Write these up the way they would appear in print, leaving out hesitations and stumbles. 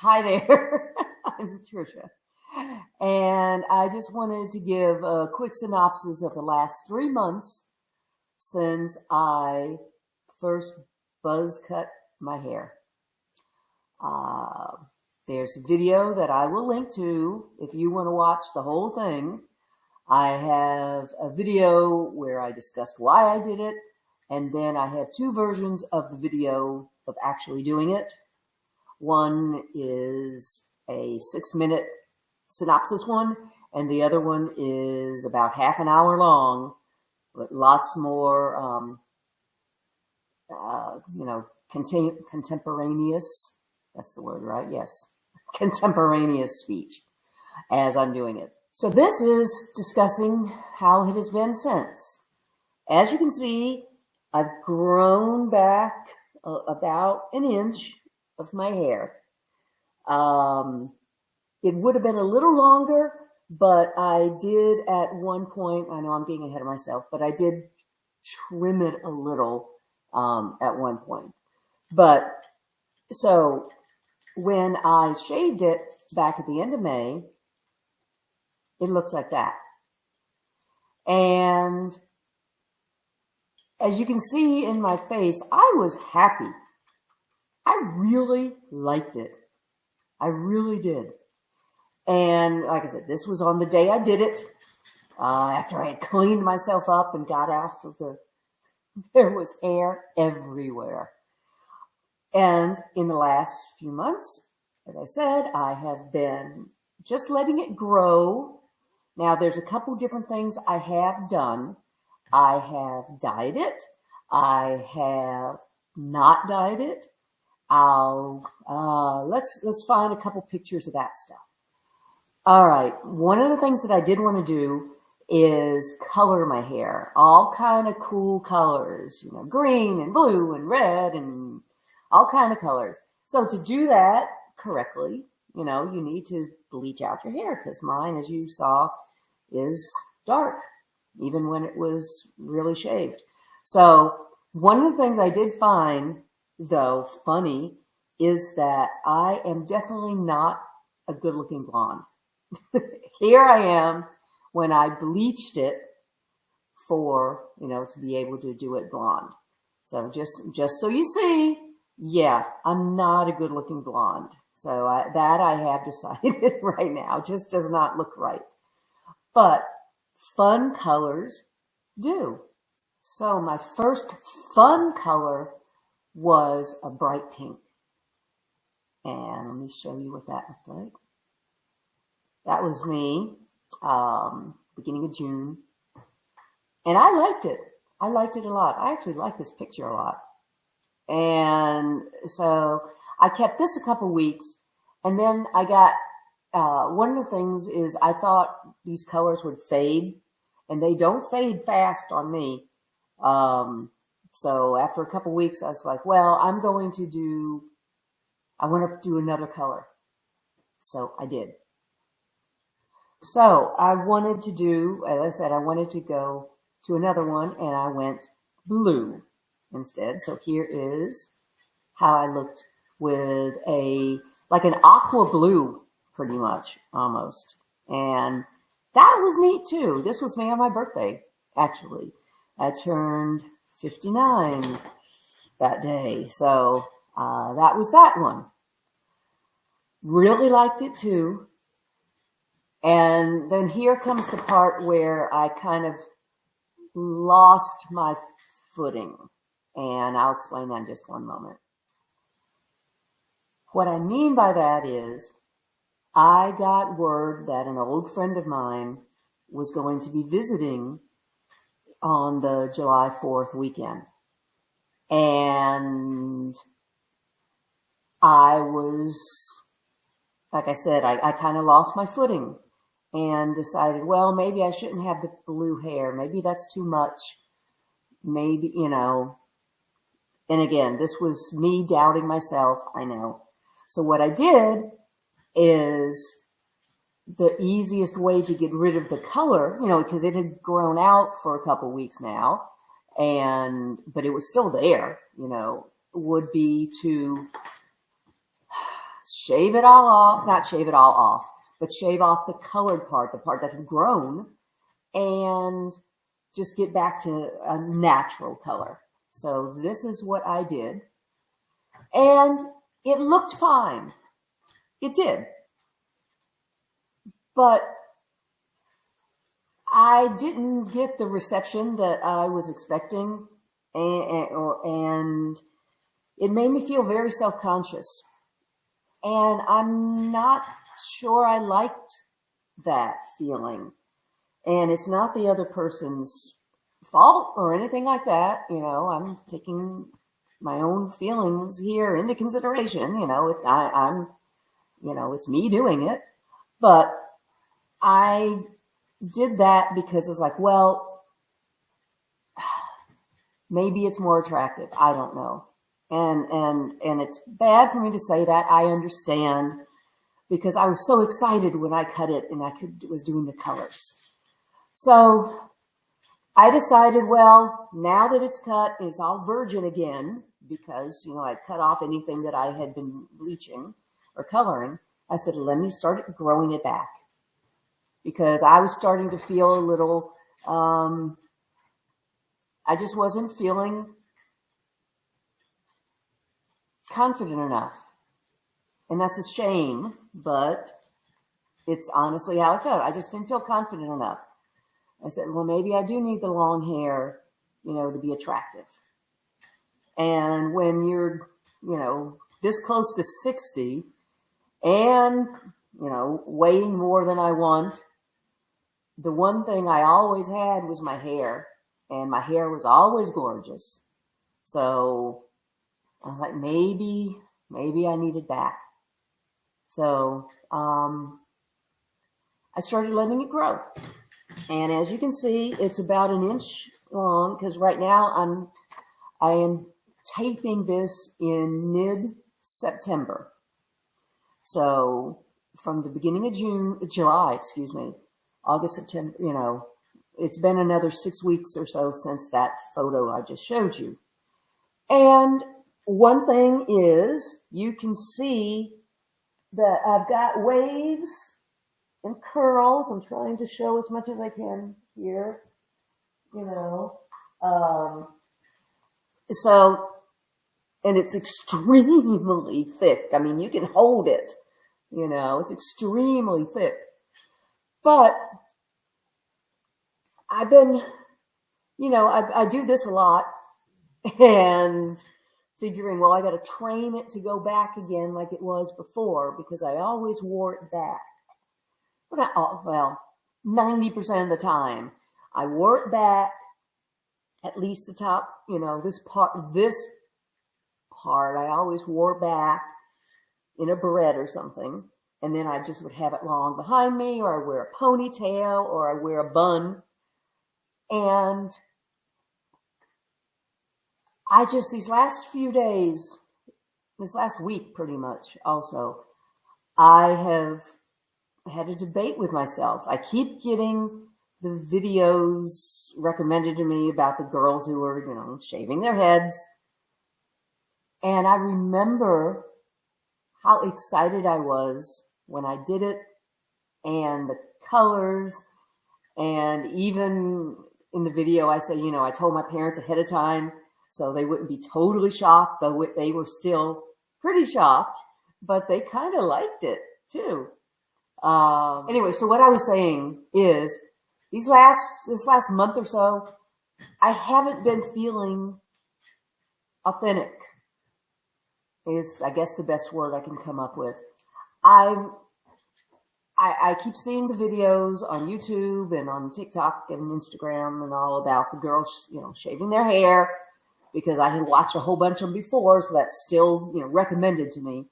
Hi there, I'm Trisha, and I just wanted to give a quick synopsis of the last 3 months since I first buzz cut my hair. There's a video that I will link to if you want to watch the whole thing. I have a video where I discussed why I did it, and then I have 2 versions of the video of actually doing it. One is a 6-minute synopsis one, and the other one is about half an hour long, but lots more, contemporaneous, that's the word, right? Yes, contemporaneous speech as I'm doing it. So this is discussing how it has been since. As you can see, I've grown back about an inch of my hair. It would have been a little longer, but I did at one point, I know I'm getting ahead of myself, but I did trim it a little at one point. But so when I shaved it back at the end of May, it looked like that. And as you can see in my face, I was happy. I really liked it. I really did. And like I said, this was on the day I did it, after I had cleaned myself up and got out of there was hair everywhere. And in the last few months, as I said, I have been just letting it grow. Now, there's a couple different things I have done. I have dyed it. I have not dyed it. Let's find a couple pictures of that stuff. All right. One of the things that I did want to do is color my hair, all kind of cool colors, green and blue and red and all kind of colors. So to do that correctly, you need to bleach out your hair, because mine, as you saw, is dark, even when it was really shaved. So one of the things I did find, though, funny, is that I am definitely not a good-looking blonde. Here I am when I bleached it for, to be able to do it blonde. So just so you see, yeah, I'm not a good-looking blonde. So I have decided right now just does not look right. But fun colors do. So my first fun color was a bright pink. And let me show you what that looked like. That was me, beginning of June. And I liked it. I liked it a lot. I actually like this picture a lot. And so I kept this a couple weeks, and then I got, one of the things is I thought these colors would fade, and they don't fade fast on me. So after a couple weeks, I was like, well, I want to do another color. So I did. So I wanted to do, as I said, I wanted to go to another one, and I went blue instead. So here is how I looked with like an aqua blue, pretty much, almost. And that was neat too. This was me on my birthday, actually. I turned 59 that day. So that was that one. Really liked it too. And then here comes the part where I kind of lost my footing. And I'll explain that in just one moment. What I mean by that is I got word that an old friend of mine was going to be visiting on the July 4th weekend. And I was, like I said, I kind of lost my footing and decided, well, maybe I shouldn't have the blue hair. Maybe that's too much. Maybe, And again, this was me doubting myself, I know. So what I did is the easiest way to get rid of the color, because it had grown out for a couple weeks now, but it was still there, would be to shave it all off, not shave it all off, but shave off the colored part, the part that had grown, and just get back to a natural color. So this is what I did. And it looked fine. It did. But I didn't get the reception that I was expecting, and it made me feel very self-conscious. And I'm not sure I liked that feeling. And it's not the other person's fault or anything like that. You know, I'm taking my own feelings here into consideration. You know, it's me doing it. But I did that because it's like, well, maybe it's more attractive. I don't know. And it's bad for me to say that. I understand, because I was so excited when I cut it and was doing the colors. So I decided, well, now that it's cut, it's all virgin again, because, you know, I cut off anything that I had been bleaching or coloring. I said, let me start growing it back, because I was starting to feel a little, I just wasn't feeling confident enough. And that's a shame, but it's honestly how I felt. I just didn't feel confident enough. I said, well, maybe I do need the long hair, you know, to be attractive. And when you're, you know, this close to 60 and, you know, weighing more than I want, the one thing I always had was my hair, and my hair was always gorgeous. So I was like, maybe I need it back. So I started letting it grow. And as you can see, it's about an inch long, because right now I am taping this in mid-September. So from the beginning of July, August, September, you know, it's been another 6 weeks or so since that photo I just showed you. And one thing is, you can see that I've got waves and curls. I'm trying to show as much as I can here, you know. So, and it's extremely thick. I mean, you can hold it, you know, it's extremely thick. But I've been, you know, I do this a lot, and figuring, well, I got to train it to go back again like it was before, because I always wore it back. Well, 90% of the time, I wore it back, at least the top, you know, this part I always wore back in a barrette or something. And then I just would have it long behind me, or I wear a ponytail, or I wear a bun. And I just, these last few days, this last week pretty much also, I have had a debate with myself. I keep getting the videos recommended to me about the girls who are, you know, shaving their heads. And I remember how excited I was when I did it, and the colors, and even in the video I say, you know, I told my parents ahead of time so they wouldn't be totally shocked, though they were still pretty shocked, but they kind of liked it too. Anyway, so what I was saying is, this last month or so, I haven't been feeling authentic, is, I guess, the best word I can come up with. I keep seeing the videos on YouTube and on TikTok and Instagram and all about the girls, you know, shaving their hair, because I had watched a whole bunch of them before, so that's still, you know, recommended to me.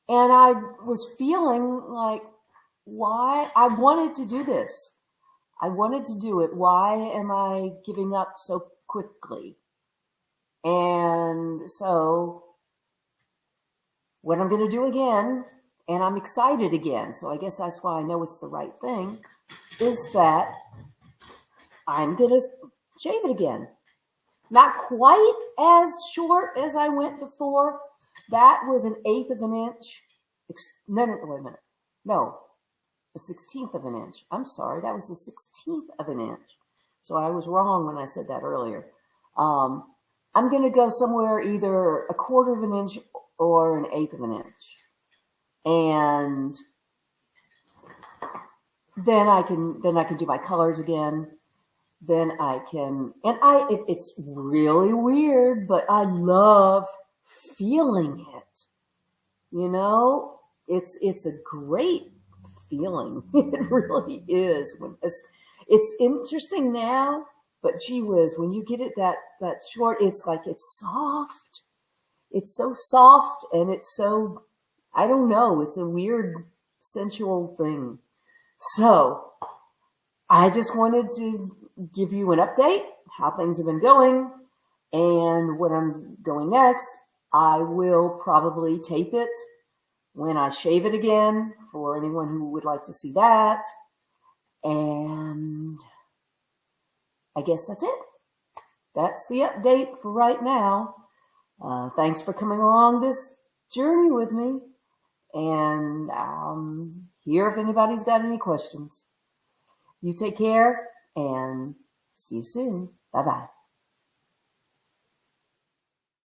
And I was feeling like, why? I wanted to do this. I wanted to do it. Why am I giving up so quickly? And so what I'm going to do again, and I'm excited again, so I guess that's why I know it's the right thing, is that I'm going to shave it again. Not quite as short as I went before, That was an 1/8 of an inch. No, wait a minute. No, a 1/16 of an inch. I'm sorry, that was a 1/16 of an inch. So I was wrong when I said that earlier. I'm going to go somewhere either 1/4 of an inch or an 1/8 of an inch. And then I can do my colors again. Then I can, and it's really weird, but I love feeling it. You know, it's a great feeling. It really is. It's interesting now, but gee whiz, when you get it that short, it's like it's soft. It's so soft, and it's so, I don't know, it's a weird sensual thing. So I just wanted to give you an update, how things have been going, and what I'm going next. I will probably tape it when I shave it again for anyone who would like to see that. And I guess that's it. That's the update for right now. Thanks for coming along this journey with me. And I'm here if anybody's got any questions. You take care and see you soon. Bye-bye.